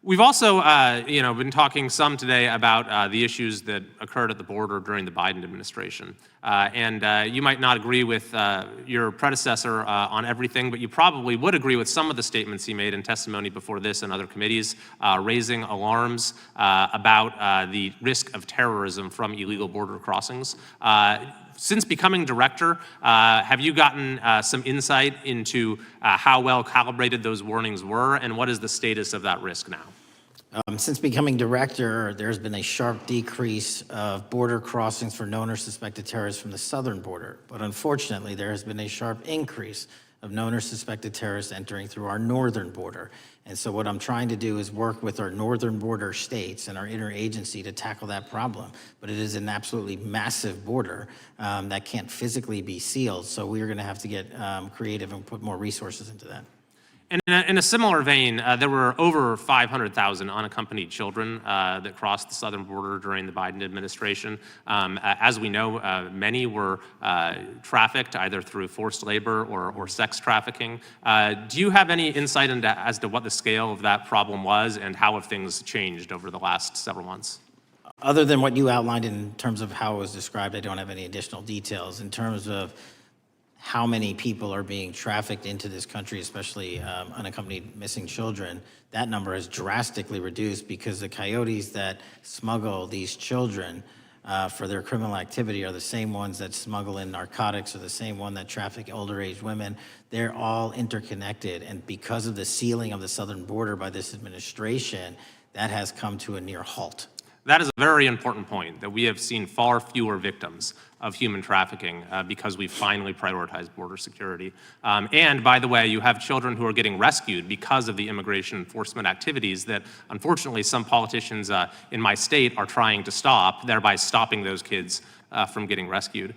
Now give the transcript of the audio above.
We've also, been talking some today about the issues that occurred at the border during the Biden administration. You might not agree with your predecessor on everything, but you probably would agree with some of the statements he made in testimony before this and other committees, raising alarms about the risk of terrorism from illegal border crossings. Since becoming director, have you gotten some insight into how well calibrated those warnings were, and what is the status of that risk now? Since becoming director, there's been a sharp decrease of border crossings for known or suspected terrorists from the southern border. But unfortunately, there has been a sharp increase of known or suspected terrorists entering through our northern border. And so what I'm trying to do is work with our northern border states and our interagency to tackle that problem. But it is an absolutely massive border that can't physically be sealed. So we're going to have to get creative and put more resources into that. And in a similar vein, there were over 500,000 unaccompanied children that crossed the southern border during the Biden administration. As we know, many were trafficked either through forced labor or sex trafficking. Do you have any insight as to what the scale of that problem was and how have things changed over the last several months? Other than what you outlined in terms of how it was described, I don't have any additional details. In terms of how many people are being trafficked into this country, especially unaccompanied missing children, that number has drastically reduced because the coyotes that smuggle these children for their criminal activity are the same ones that smuggle in narcotics or the same one that traffic older age women. They're all interconnected, and because of the sealing of the southern border by this administration, that has come to a near halt. That is a very important point, that we have seen far fewer victims of human trafficking because we've finally prioritized border security. And by the way, you have children who are getting rescued because of the immigration enforcement activities that unfortunately some politicians in my state are trying to stop, thereby stopping those kids from getting rescued.